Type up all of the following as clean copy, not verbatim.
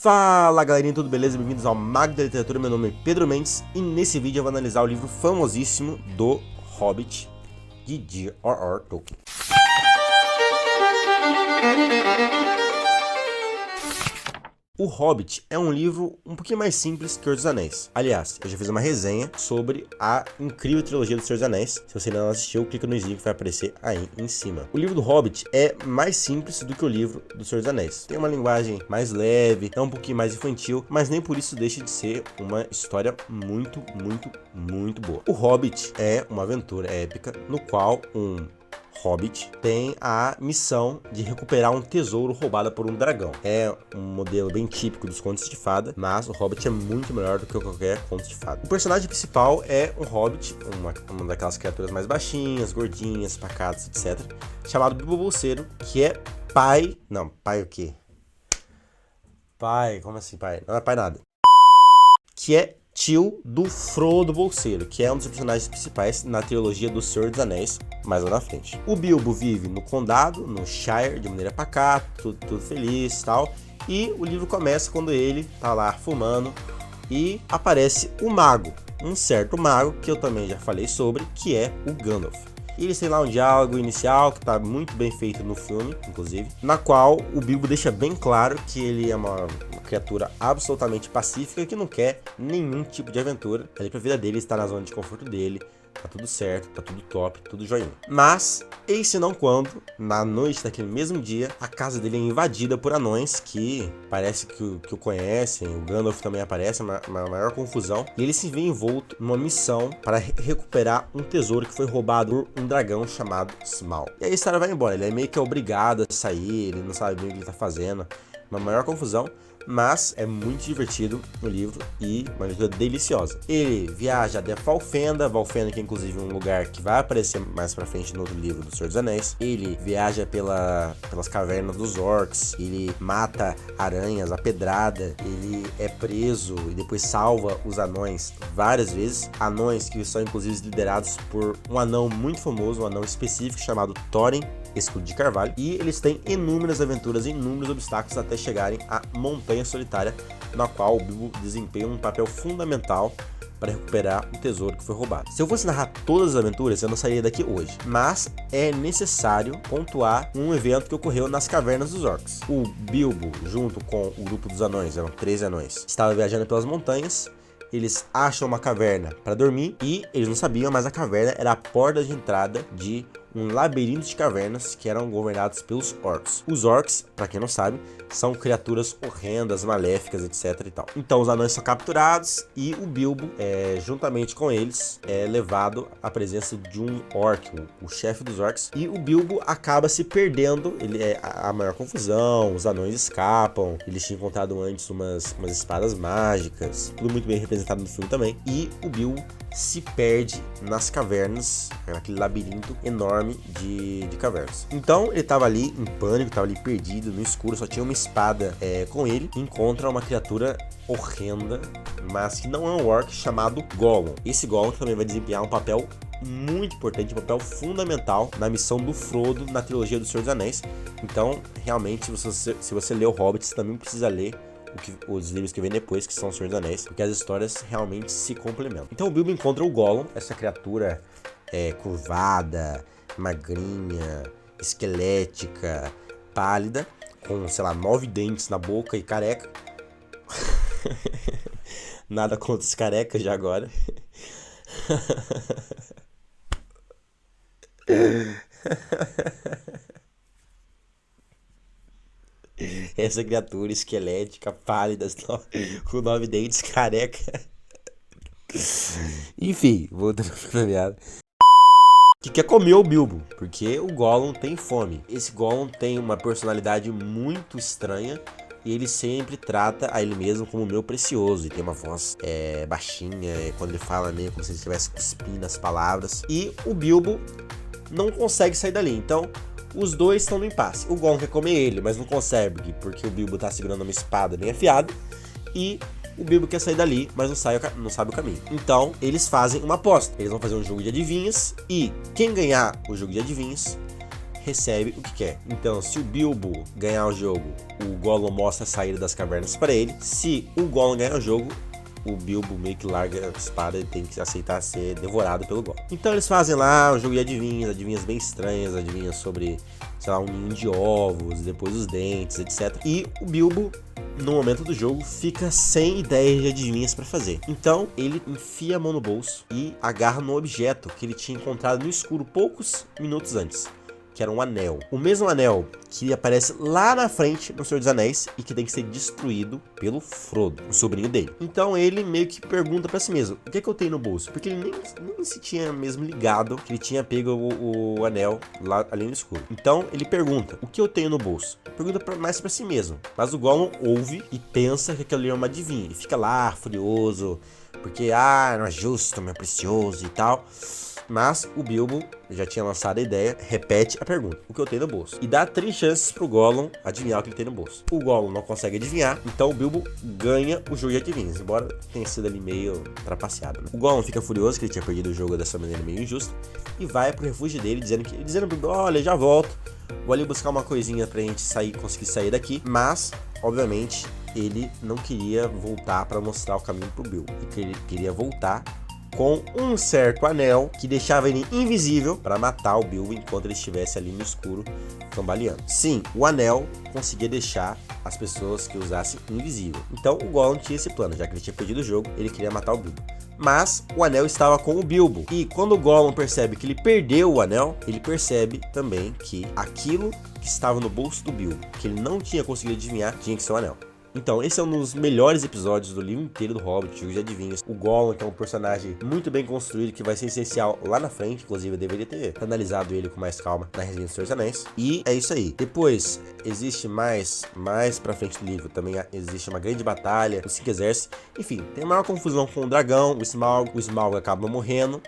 Fala galerinha, tudo beleza? Bem-vindos ao Mago da Literatura, meu nome é Pedro Mendes e nesse vídeo eu vou analisar o livro famosíssimo do Hobbit, de J.R.R. Tolkien. O Hobbit é um livro um pouquinho mais simples que O Senhor dos Anéis. Aliás, eu já fiz uma resenha sobre a incrível trilogia do Senhor dos Anéis. Se você ainda não assistiu, clica no link que vai aparecer aí em cima. O livro do Hobbit é mais simples do que o livro do Senhor dos Anéis. Tem uma linguagem mais leve, é um pouquinho mais infantil, mas nem por isso deixa de ser uma história muito boa. O Hobbit é uma aventura épica no qual um Hobbit tem a missão de recuperar um tesouro roubado por um dragão. É um modelo bem típico dos contos de fada, mas o Hobbit é muito melhor do que qualquer conto de fada. O personagem principal é um Hobbit, uma daquelas criaturas mais baixinhas, gordinhas, pacatas, etc., chamado Bilbo Bolseiro, que é pai... Não, pai o quê? Pai, como assim pai? Não é pai nada. Que é tio do Frodo Bolseiro, que é um dos personagens principais na trilogia do Senhor dos Anéis, mais lá na frente. O Bilbo vive no condado, no Shire, de maneira pacata, tudo feliz e tal, e o livro começa quando ele tá lá fumando e aparece o mago, um certo mago, que eu também já falei sobre, que é o Gandalf. E eles têm lá um diálogo inicial que tá muito bem feito no filme, inclusive, na qual o Bilbo deixa bem claro que ele é uma criatura absolutamente pacífica que não quer nenhum tipo de aventura. Ali pra vida dele, está na zona de conforto dele, tá tudo certo, tá tudo top, tudo joinha. Mas, eis se não quando, na noite daquele mesmo dia, a casa dele é invadida por anões que parece que o conhecem, o Gandalf também aparece, uma maior confusão, e ele se vê envolto numa missão para recuperar um tesouro que foi roubado por um dragão chamado Smaug. E aí a história vai embora, ele é meio que obrigado a sair, ele não sabe bem o que ele tá fazendo, uma maior confusão. Mas é muito divertido o livro e uma leitura deliciosa. Ele viaja até Valfenda, que é inclusive um lugar que vai aparecer mais pra frente no outro livro do Senhor dos Anéis. Ele viaja pelas cavernas dos orcs, ele mata aranhas, a pedrada, ele é preso e depois salva os anões várias vezes. Anões que são inclusive liderados por um anão muito famoso, um anão específico chamado Thorin, Escudo de Carvalho, e eles têm inúmeras aventuras, inúmeros obstáculos até chegarem à Montanha Solitária, na qual o Bilbo desempenha um papel fundamental para recuperar o tesouro que foi roubado. Se eu fosse narrar todas as aventuras, eu não sairia daqui hoje, mas é necessário pontuar um evento que ocorreu nas Cavernas dos Orcs. O Bilbo, junto com o grupo dos anões, eram 13 anões, estava viajando pelas montanhas. Eles acham uma caverna para dormir e eles não sabiam, mas a caverna era a porta de entrada de um labirinto de cavernas que eram governados pelos orcs. Os orcs, para quem não sabe, são criaturas horrendas, maléficas, etc e tal. Então os anões são capturados e o Bilbo, juntamente com eles, é levado à presença de um orc, o chefe dos orcs, e o Bilbo acaba se perdendo. Ele é a maior confusão, os anões escapam, eles tinham encontrado antes umas espadas mágicas, tudo muito bem representado no filme também, e o Bilbo se perde nas cavernas, naquele labirinto enorme de cavernas. Então ele tava ali em pânico, tava ali perdido no escuro, só tinha uma espada com ele, e encontra uma criatura horrenda, mas que não é um orc, chamado Gollum. Esse Gollum também vai desempenhar um papel muito importante, um papel fundamental na missão do Frodo na trilogia do Senhor dos Anéis. Então, realmente, se você lê o Hobbit, você também precisa ler os livros que vêm depois, que são o Senhor dos Anéis, porque as histórias realmente se complementam. Então o Bilbo encontra o Gollum, essa criatura curvada, magrinha, esquelética, pálida, com, sei lá, 9 dentes na boca e careca. Nada contra os carecas já agora. Essa criatura esquelética, pálida, com 9 dentes, careca. Enfim, voltando pra piada. Que quer comer o Bilbo, porque o Gollum tem fome. Esse Gollum tem uma personalidade muito estranha e ele sempre trata a ele mesmo como meu precioso. E tem uma voz baixinha, quando ele fala meio como se ele estivesse cuspindo as palavras. E o Bilbo não consegue sair dali, então os dois estão no impasse. O Gollum quer comer ele, mas não consegue, porque o Bilbo tá segurando uma espada bem afiada. E o Bilbo quer sair dali, mas não sabe o caminho. Então, eles fazem uma aposta. Eles vão fazer um jogo de adivinhas e quem ganhar o jogo de adivinhas recebe o que quer. Então, se o Bilbo ganhar o jogo, o Gollum mostra a saída das cavernas para ele. Se o Gollum ganhar o jogo, o Bilbo meio que larga a espada e tem que aceitar ser devorado pelo Gollum. Então eles fazem lá um jogo de adivinhas bem estranhas, adivinhas sobre, sei lá, um ninho de ovos, depois os dentes, etc. E o Bilbo, no momento do jogo, fica sem ideias de adivinhas para fazer. Então ele enfia a mão no bolso e agarra no objeto que ele tinha encontrado no escuro poucos minutos antes, que era um anel. O mesmo anel que aparece lá na frente no Senhor dos Anéis e que tem que ser destruído pelo Frodo, o sobrinho dele. Então ele meio que pergunta pra si mesmo, o que é que eu tenho no bolso? Porque ele nem se tinha mesmo ligado que ele tinha pego o anel lá ali no escuro. Então ele pergunta, o que eu tenho no bolso? Pergunta mais pra si mesmo. Mas o Gollum ouve e pensa que aquilo ali é uma adivinha. Ele fica lá, furioso, porque, não é justo, meu precioso e tal. Mas o Bilbo já tinha lançado a ideia, repete a pergunta, o que eu tenho no bolso? E dá 3 chances pro Gollum adivinhar o que ele tem no bolso. O Gollum não consegue adivinhar, então o Bilbo ganha o jogo de adivinhas, embora tenha sido ali meio trapaceado, né? O Gollum fica furioso que ele tinha perdido o jogo dessa maneira meio injusta e vai pro refúgio dele dizendo pro Bilbo, olha, já volto, vou ali buscar uma coisinha pra gente conseguir sair daqui, mas, obviamente, ele não queria voltar pra mostrar o caminho pro Bilbo, ele queria voltar com um certo anel que deixava ele invisível para matar o Bilbo enquanto ele estivesse ali no escuro cambaleando. Sim, o anel conseguia deixar as pessoas que usassem invisível. Então o Gollum tinha esse plano, já que ele tinha perdido o jogo, ele queria matar o Bilbo. Mas o anel estava com o Bilbo. E quando o Gollum percebe que ele perdeu o anel, ele percebe também que aquilo que estava no bolso do Bilbo, que ele não tinha conseguido adivinhar, tinha que ser o anel. Então, esse é um dos melhores episódios do livro inteiro do Hobbit, Jogo de Adivinhas. O Gollum, que é um personagem muito bem construído, que vai ser essencial lá na frente. Inclusive, eu deveria ter analisado ele com mais calma na resenha do Senhor dos Anéis. E é isso aí. Depois, existe mais pra frente do livro. Também existe uma grande batalha, os 5 exércitos. Enfim, tem maior confusão com o dragão, o Smaug. O Smaug acaba morrendo.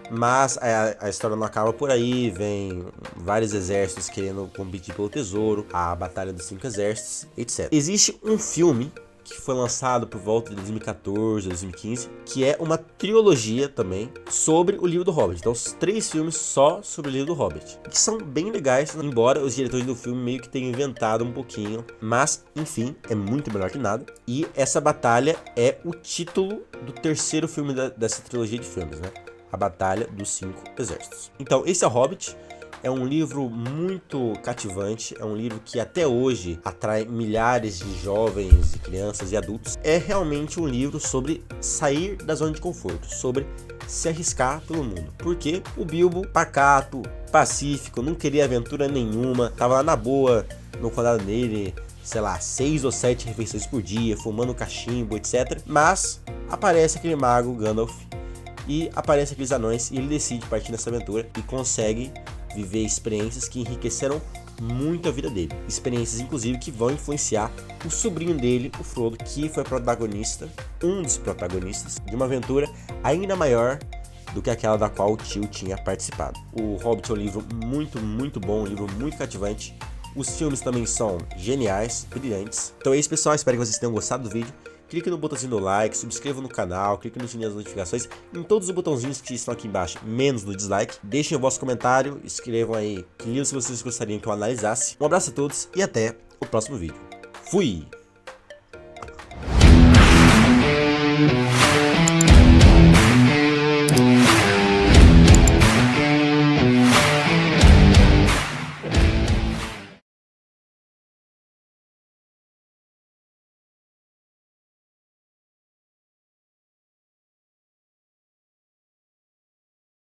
Mas a história não acaba por aí, vem vários exércitos querendo competir pelo tesouro, a Batalha dos 5 Exércitos, etc. Existe um filme que foi lançado por volta de 2014, 2015, que é uma trilogia também sobre o livro do Hobbit. Então, os 3 filmes só sobre o livro do Hobbit, que são bem legais, embora os diretores do filme meio que tenham inventado um pouquinho, mas, enfim, é muito melhor que nada. E essa batalha é o título do 3º filme dessa trilogia de filmes, né? A Batalha dos 5 Exércitos. Então, esse é o Hobbit. É um livro muito cativante, é um livro que até hoje atrai milhares de jovens, de crianças e adultos. É realmente um livro sobre sair da zona de conforto, sobre se arriscar pelo mundo. Porque o Bilbo, pacato, pacífico, não queria aventura nenhuma, tava lá na boa, no condado dele, sei lá, 6 ou 7 refeições por dia, fumando cachimbo, etc. Mas aparece aquele mago Gandalf e aparece aqueles anões e ele decide partir nessa aventura e consegue viver experiências que enriqueceram muito a vida dele. Experiências, inclusive, que vão influenciar o sobrinho dele, o Frodo, que foi protagonista, um dos protagonistas, de uma aventura ainda maior do que aquela da qual o tio tinha participado. O Hobbit é um livro muito, muito bom, um livro muito cativante. Os filmes também são geniais, brilhantes. Então é isso, pessoal. Espero que vocês tenham gostado do vídeo. Clique no botãozinho do like, subscreva no canal, clique no sininho das notificações, em todos os botãozinhos que estão aqui embaixo, menos no dislike. Deixem o vosso comentário, escrevam aí que livros vocês gostariam que eu analisasse. Um abraço a todos e até o próximo vídeo. Fui!